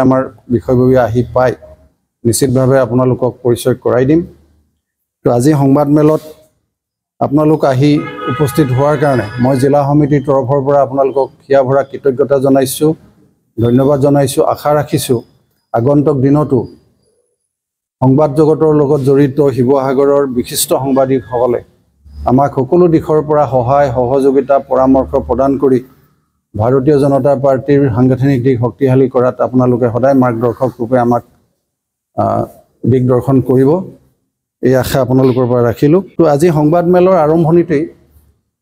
আমাৰ বিষয়ববী আহি পায় নিশ্চিতভাৱে আপোনালোকক পৰিচয় কৰাই দিম। তো আজি সংবাদমেলত আপোনালোক আহি উপস্থিত হোৱাৰ কাৰণে মই জিলা সমিতিৰ তৰফৰ পৰা আপোনালোকক হিয়াভৰা কৃতজ্ঞতা জনাইছোঁ, ধন্যবাদ জনাইছোঁ। আশা ৰাখিছোঁ আগন্তুক দিনতো সংবাদ জগতৰ লগত জড়িত শিৱসাগৰৰ বিশিষ্ট সাংবাদিকসকলে আমাক সকলো দিশৰ পৰা সহায় সহযোগিতা পৰামৰ্শ প্ৰদান কৰি ভাৰতীয় জনতা পাৰ্টিৰ সাংগঠনিক দিশ শক্তিশালী কৰাত আপোনালোকে সদায় মাৰ্গদৰ্শক ৰূপে আমাক দিগদৰ্শন কৰিব, এই আশা আপোনালোকৰ পৰা ৰাখিলোঁ। তো আজি সংবাদমেলৰ আৰম্ভণিতেই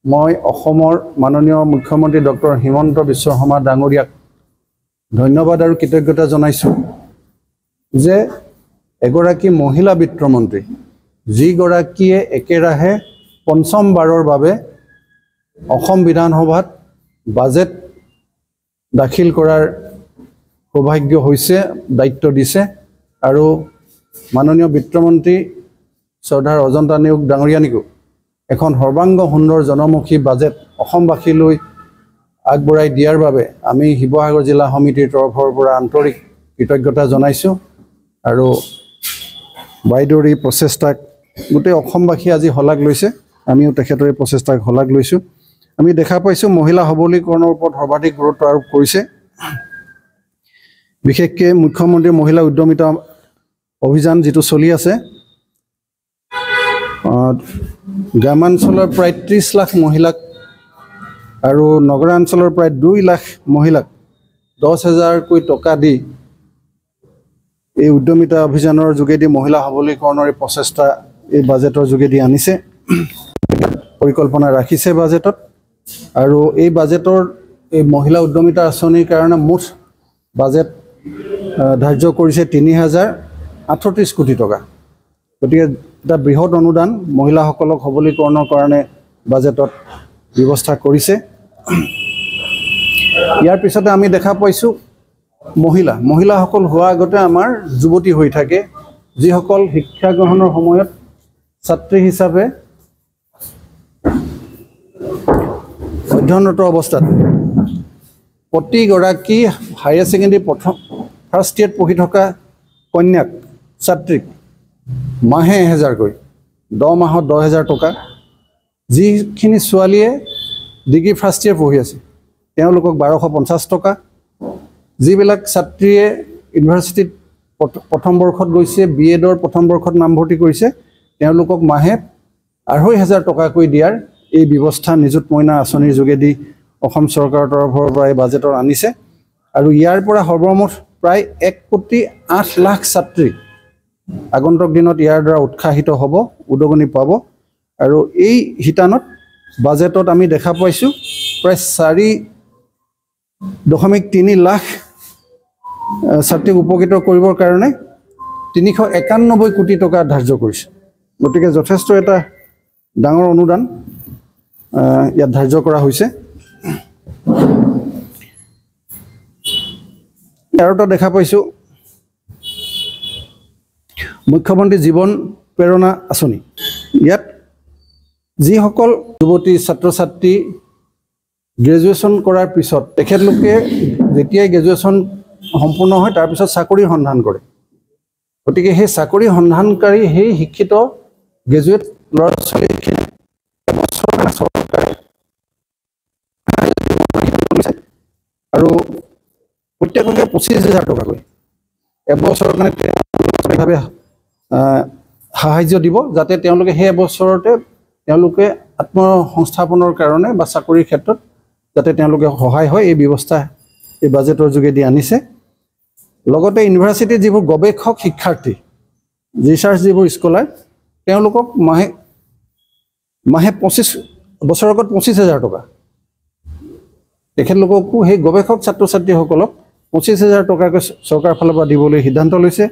মই অসমৰ মাননীয় মুখ্যমন্ত্ৰী ডক্টৰ হিমন্ত বিশ্ব শৰ্মা ডাঙৰীয়াক ধন্যবাদ আৰু কৃতজ্ঞতা জনাইছোঁ যে এগৰাকী মহিলা বিত্তমন্ত্ৰী যিগৰাকীয়ে একেৰাহে পঞ্চমবাৰৰ বাবে অসম বিধানসভাত বাজেট দাখিল কৰাৰ সৌভাগ্য হৈছে, দায়িত্ব দিছে। আৰু মাননীয় বিত্তমন্ত্ৰী শ্ৰদ্ধাৰ অজন্তা নেওগ ডাঙৰীয়ানীকো এখন সৰ্বাংগ সুন্দৰ জনমুখী বাজেট অসমবাসীলৈ আগবঢ়াই দিয়াৰ বাবে আমি শিৱসাগৰ জিলা সমিতিৰ তৰফৰ পৰা আন্তৰিক কৃতজ্ঞতা জনাইছোঁ। আৰু বাইদেউৰ এই প্ৰচেষ্টাক গোটেই অসমবাসী আজি শলাগ লৈছে, আমিও তেখেতৰ এই প্ৰচেষ্টাক শলাগ লৈছোঁ। আমি দেখা পাইছোঁ মহিলা সবলীকৰণৰ ওপৰত সৰ্বাধিক গুৰুত্ব আৰোপ কৰিছে। বিশেষকৈ মুখ্যমন্ত্ৰীৰ মহিলা উদ্যমিতা অভিযান যিটো চলি আছে, গ্ৰামাঞ্চলৰ প্ৰায় 30 লাখ মহিলাক আৰু নগৰাঞ্চলৰ প্ৰায় 2 লাখ মহিলাক 10,000কৈ টকা দি এই উদ্যমিতা অভিযানৰ যোগেদি মহিলা সবলীকৰণৰ এই প্ৰচেষ্টা এই বাজেটৰ যোগেদি আনিছে, পৰিকল্পনা ৰাখিছে বাজেটত। আৰু এই বাজেটৰ এই মহিলা উদ্যমিতা আঁচনিৰ কাৰণে মুঠ বাজেট ধাৰ্য কৰিছে 3,038 কোটি টকা। গতিকে এটা বৃহৎ অনুদান মহিলাসকলক সবলীকৰণৰ কাৰণে বাজেটত ব্যৱস্থা কৰিছে। ইয়াৰ পিছতে আমি দেখা পাইছোঁ মহিলাসকল হোৱাৰ আগতে আমাৰ যুৱতী হৈ থাকে, যিসকল শিক্ষা গ্ৰহণৰ সময়ত ছাত্ৰী হিচাপে অধ্যয়নৰত অৱস্থাত প্ৰতিগৰাকী হায়াৰ ছেকেণ্ডেৰী ফাৰ্ষ্ট ইয়েৰত পঢ়ি থকা কন্যাক ছাত্ৰীক মাহে 1,000কৈ 10 মাহত 10,000 টকা। যিখিনি ছোৱালীয়ে ডিগ্ৰী ফাৰ্ষ্ট ইয়েৰ পঢ়ি আছে তেওঁলোকক 1,250 টকা। যিবিলাক ছাত্ৰীয়ে ইউনিভাৰ্চিটিত প্ৰথম বৰ্ষত গৈছে, BEdৰ প্ৰথম বৰ্ষত নামভৰ্তি কৰিছে, তেওঁলোকক মাহে 2,500 টকাকৈ দিয়াৰ এই ব্যৱস্থা নিযুত মইনা আঁচনিৰ যোগেদি অসম চৰকাৰৰ তৰফৰ পৰা এই বাজেটৰ আনিছে। আৰু ইয়াৰ পৰা সৰ্বমুঠ প্ৰায় 1,08 লাখ ছাত্ৰী আগন্তুক দিনত ইয়াৰ দ্বাৰা উৎসাহিত হ'ব, উদগনি পাব। আৰু এই শিতানত বাজেটত আমি দেখা পাইছোঁ প্ৰায় 4.3 লাখ ছাত্ৰীক উপকৃত কৰিবৰ কাৰণে 391 কোটি টকা ধাৰ্য কৰিছে। গতিকে যথেষ্ট এটা ডাঙৰ অনুদান ইয়াত ধাৰ্য কৰা হৈছে। আৰু এটা দেখা পাইছোঁ মুখ্যমন্ত্ৰী জীৱন প্ৰেৰণা আঁচনি। ইয়াত যিসকল যুৱতী ছাত্ৰ ছাত্ৰী গ্ৰেজুৱেশ্যন কৰাৰ পিছত তেখেতলোকে যেতিয়াই গ্ৰেজুৱেশ্যন সম্পূৰ্ণ হয় তাৰপিছত চাকৰিৰ সন্ধান কৰে। গতিকে সেই চাকৰি সন্ধানকাৰী সেই শিক্ষিত গ্ৰেজুৱেট ল'ৰা ছোৱালীখিনি চৰকাৰে আৰু প্ৰত্যেককে 25,000 টকাকৈ এবছৰৰ কাৰণে সাহায্য দিব, যাতে তেওঁলোকে সেই এবছৰতে তেওঁলোকে আত্মসংস্থাপনৰ কাৰণে বা চাকৰিৰ ক্ষেত্ৰত যাতে তেওঁলোকে সহায় হয়, এই ব্যৱস্থা এই বাজেটৰ যোগেদি আনিছে। লগতে ইউনিভাৰ্চিটিৰ যিবোৰ গৱেষক শিক্ষাৰ্থী, ৰিচাৰ্চ যিবোৰ স্কলাৰ, তেওঁলোকক মাহে 25 বছৰৰ আগত 25,000 টকা। তেখেতলোককো সেই গৱেষক ছাত্ৰ ছাত্ৰীসকলক 25,000 টকাকৈ চৰকাৰৰ ফালৰ পৰা দিবলৈ সিদ্ধান্ত লৈছে।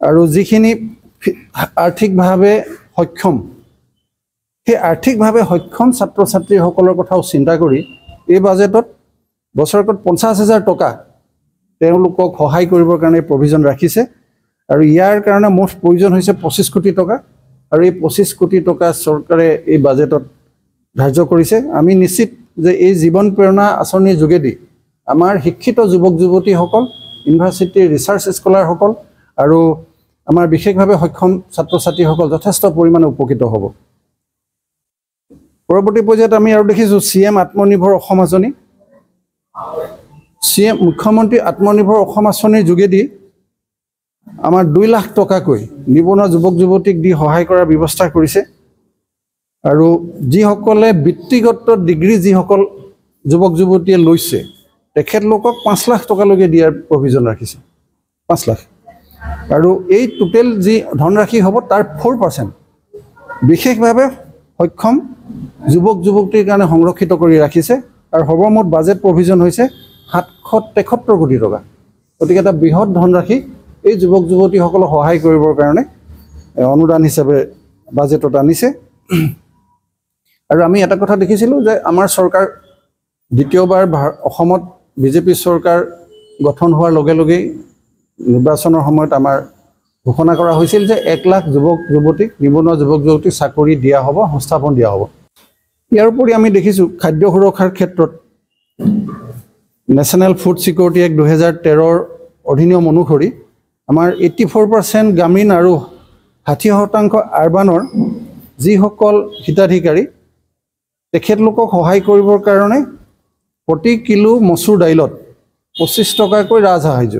আৰু যিখিনি আৰ্থিকভাৱে সক্ষম, সেই আৰ্থিকভাৱে সক্ষম ছাত্ৰ ছাত্ৰীসকলৰ কথাও চিন্তা কৰি এই বাজেটত বছৰেকত 50,000 টকা তেওঁলোকক সহায় কৰিবৰ কাৰণে প্ৰভিজন ৰাখিছে। আৰু ইয়াৰ কাৰণে মুঠ প্ৰয়োজন হৈছে 25 কোটি টকা। আৰু এই 25 কোটি টকা চৰকাৰে এই বাজেটত ধাৰ্য কৰিছে। আমি নিশ্চিত যে এই জীৱন প্ৰেৰণা আঁচনিৰ যোগেদি আমাৰ শিক্ষিত যুৱক যুৱতীসকল ইউনিভাৰ্চিটিৰ ৰিচাৰ্চ স্কলাৰসকল আৰু আমাৰ বিশেষভাৱে সক্ষম ছাত্ৰ ছাত্ৰীসকল যথেষ্ট পৰিমাণে উপকৃত হ'ব। পৰৱৰ্তী পৰ্যায়ত আমি আৰু দেখিছোঁ CM আত্মনিৰ্ভৰ অসম আঁচনি। CM মুখ্যমন্ত্ৰী আত্মনিৰ্ভৰ অসম আঁচনিৰ যোগেদি আমাৰ 2 লাখ টকাকৈ নিবনুৱা যুৱক যুৱতীক দি সহায় কৰাৰ ব্যৱস্থা কৰিছে আৰু যিসকলে বৃত্তিগত ডিগ্ৰী যিসকল যুৱক যুৱতীয়ে লৈছে তেখেতলোকক 5 লাখ টকালৈকে দিয়াৰ প্ৰভিজন ৰাখিছে। 5 লাখ আৰু এই টোটেল যি ধনৰাশি হ'ব তাৰ 4% বিশেষভাৱে সক্ষম যুৱক যুৱতীৰ কাৰণে সংৰক্ষিত কৰি ৰাখিছে আৰু সৰ্বমুঠ বাজেট প্ৰভিজন হৈছে 773 কোটি টকা। গতিকে এটা বৃহৎ ধনৰাশি এই যুৱক যুৱতীসকলক সহায় কৰিবৰ কাৰণে অনুদান হিচাপে বাজেটত আনিছে। আৰু আমি এটা কথা দেখিছিলোঁ যে আমাৰ চৰকাৰ দ্বিতীয়বাৰ অসমত বিজেপি চৰকাৰ গঠন হোৱাৰ লগে লগেই নিৰ্বাচনৰ সময়ত আমাৰ ঘোষণা কৰা হৈছিল যে 1 লাখ যুৱক যুৱতীক নিবনুৱা যুৱক যুৱতীক চাকৰি দিয়া হ'ব, সংস্থাপন দিয়া হ'ব। ইয়াৰ উপৰি আমি দেখিছোঁ খাদ্য সুৰক্ষাৰ ক্ষেত্ৰত নেশ্যনেল ফুড ছিকিউৰিটি এক্ট 2013 অধিনিয়ম অনুসৰি আমাৰ 84% গ্ৰামীণ আৰু 60% আৰবানৰ যিসকল হিতাধিকাৰী তেখেতলোকক সহায় কৰিবৰ কাৰণে প্ৰতি কিলো মচুৰ দাইলত 25 টকাকৈ ৰাজসাহাৰ্য,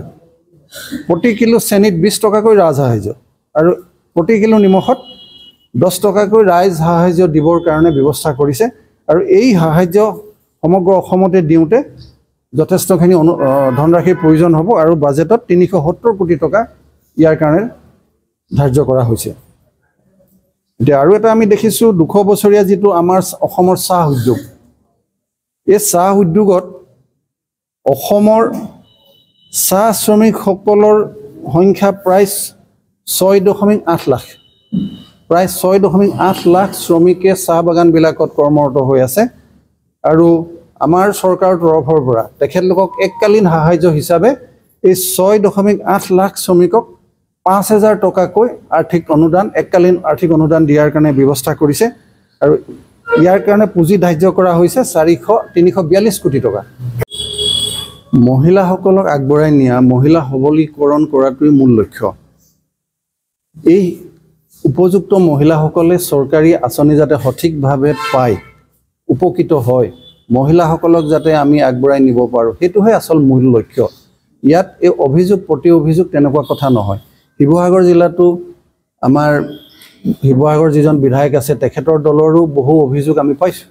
প্ৰতি কিলো চেনিত 20 টকাকৈ ৰাজসাহাৰ্য আৰু প্ৰতি কিলো নিমখত 10 টকাকৈ ৰাইজ সাহাৰ্য দিবৰ কাৰণে ব্যৱস্থা কৰিছে। আৰু এই সাহাৰ্য সমগ্ৰ অসমতে দিওঁতে যথেষ্টখিনি ধনৰাশিৰ প্ৰয়োজন হ'ব আৰু বাজেটত 370 কোটি টকা ইয়াৰ কাৰণে ধাৰ্য কৰা হৈছে। এতিয়া আৰু এটা আমি দেখিছোঁ 200 বছৰীয়া যিটো আমাৰ অসমৰ চাহ উদ্যোগ, এই চাহ উদ্যোগত অসমৰ চাহ শ্ৰমিকসকলৰ সংখ্যা প্ৰায় 6.8 লাখ, প্ৰায় 6.8 লাখ শ্ৰমিকে চাহ বাগানবিলাকত কৰ্মৰত হৈ আছে আৰু আমাৰ চৰকাৰৰ তৰফৰ পৰা তেখেতলোকক এককালীন সাহাৰ্য হিচাপে এই 6.8 লাখ শ্ৰমিকক 5,000 টকাকৈ আৰ্থিক অনুদান, এককালীন আৰ্থিক অনুদান দিয়াৰ কাৰণে ব্যৱস্থা কৰিছে আৰু ইয়াৰ কাৰণে পুঁজি ধাৰ্য কৰা হৈছে 342 কোটি টকা। মহিলাসকলক আগবঢ়াই নিয়া, মহিলা সবলীকৰণ কৰাটোৱেই মূল লক্ষ্য। এই উপযুক্ত মহিলাসকলে চৰকাৰী আঁচনি যাতে সঠিকভাৱে পায়, উপকৃত হয়, মহিলাসকলক যাতে আমি আগবঢ়াই নিব পাৰোঁ, সেইটোহে আচল মূল লক্ষ্য। ইয়াত এই অভিযোগ প্ৰতি অভিযোগ তেনেকুৱা কথা নহয়। শিৱসাগৰ জিলাতো আমাৰ শিৱসাগৰ যিজন বিধায়ক আছে তেখেতৰ দলৰো বহু অভিযোগ আমি পাইছোঁ,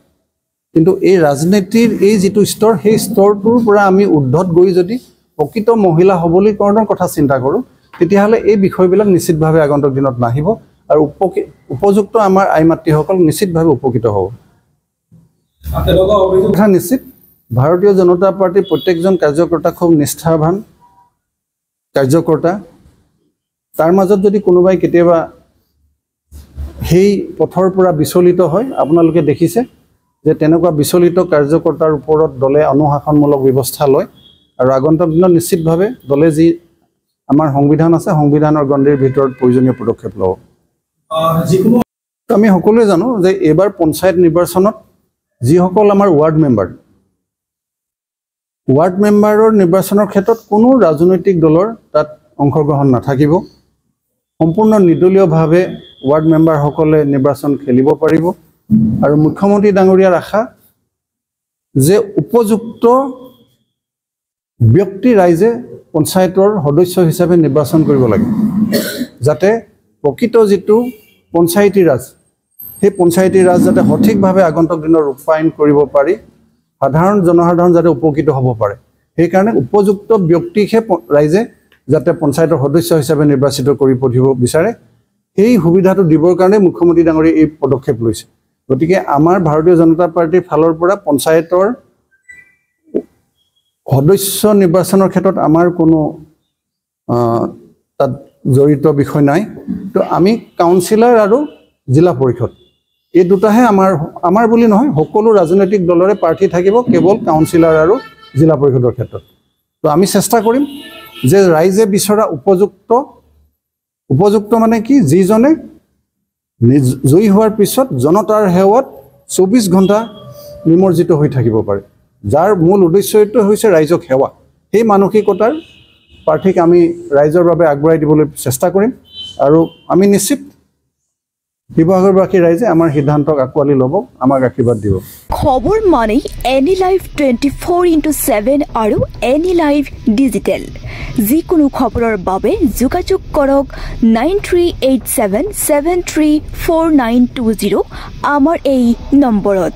কিন্তু এই ৰাজনীতিৰ এই যিটো স্তৰ, সেই স্তৰটোৰ পৰা আমি ঊৰ্ধত গৈ যদি প্ৰকৃত মহিলা সবলীকৰণৰ কথা চিন্তা কৰোঁ তেতিয়াহ'লে এই বিষয়বিলাক নিশ্চিতভাৱে আগন্তুক দিনত নাহিব আৰু উপযুক্ত আমাৰ আই মাতৃসকল নিশ্চিতভাৱে উপকৃত হ'ব। কথা নিশ্চিত, ভাৰতীয় জনতা পাৰ্টীৰ প্ৰত্যেকজন কাৰ্যকৰ্তা খুব নিষ্ঠাৱান কাৰ্যকৰ্তা। তাৰ মাজত যদি কোনোবাই কেতিয়াবা সেই পথৰ পৰা বিচলিত হয়, আপোনালোকে দেখিছে যে তেনেকুৱা বিচলিত কাৰ্যকৰ্তাৰ ওপৰত দলে অনুশাসনমূলক ব্যৱস্থা লয় আৰু আগন্তুক দিনত নিশ্চিতভাৱে দলে যি আমাৰ সংবিধান আছে, সংবিধানৰ গণ্ডিৰ ভিতৰত প্ৰয়োজনীয় পদক্ষেপ ল'ব। আমি সকলোৱে জানো যে এইবাৰ পঞ্চায়ত নিৰ্বাচনত যিসকল আমাৰ ৱাৰ্ড মেম্বাৰৰ নিৰ্বাচনৰ ক্ষেত্ৰত কোনো ৰাজনৈতিক দলৰ তাত অংশগ্ৰহণ নাথাকিব। সম্পূৰ্ণ নিৰ্দলীয়ভাৱে ৱাৰ্ড মেম্বাৰসকলে নিৰ্বাচন খেলিব পাৰিব আৰু মুখ্যমন্ত্ৰী ডাঙৰীয়াৰ আশা যে উপযুক্ত ব্যক্তি ৰাইজে পঞ্চায়তৰ সদস্য হিচাপে নিৰ্বাচন কৰিব লাগে, যাতে প্ৰকৃত যিটো পঞ্চায়তী ৰাজ, সেই পঞ্চায়তী ৰাজ যাতে সঠিকভাৱে আগন্তুক দিনত ৰূপায়ণ কৰিব পাৰি, জনসাধাৰণ যাতে উপকৃত হ'ব পাৰে। সেইকাৰণে উপযুক্ত ব্যক্তিকহে ৰাইজে যাতে পঞ্চায়তৰ সদস্য হিচাপে নিৰ্বাচিত কৰি পঠিয়াব বিচাৰে, সেই সুবিধাটো দিবৰ কাৰণে মুখ্যমন্ত্ৰী ডাঙৰীয়াই এই পদক্ষেপ লৈছে। গতিকে আমাৰ ভাৰতীয় জনতা পাৰ্টীৰ ফালৰ পৰা পঞ্চায়তৰ সদস্য নিৰ্বাচনৰ ক্ষেত্ৰত আমাৰ কোনো তাত জড়িত বিষয় নাই। তো আমি কাউন্সিলৰ আৰু জিলা পৰিষদ এই দুটাহে আমাৰ বুলি নহয়, সকলো ৰাজনৈতিক দলৰে প্ৰাৰ্থী থাকিব কেৱল কাউন্সিলৰ আৰু জিলা পৰিষদৰ ক্ষেত্ৰত। তো আমি চেষ্টা কৰিম যে ৰাইজে বিচৰা উপযুক্ত মানে কি, যিজনে জয়ী হোৱাৰ পিছত জনতাৰ সেৱাত 24 ঘণ্টা নিমজ্জিত হৈ থাকিব পাৰে, যাৰ মূল উদ্দেশ্যটো হৈছে ৰাইজক সেৱা, সেই মানসিকতাৰ প্ৰাৰ্থীক আমি ৰাইজৰ বাবে আগবঢ়াই দিবলৈ চেষ্টা কৰিম আৰু আমি নিশ্চিত শিৱসাগৰবাসী ৰাইজে আমাৰ সিদ্ধান্তক আঁকোৱালি ল'ব, আমাক আশীৰ্বাদ দিব। খবৰ মানে এনি লাইভ 24/7 আৰু এনি লাইভ ডিজিটেল। যিকোনো খবৰৰ বাবে যোগাযোগ কৰক 9387734920 আমাৰ এই নম্বৰত।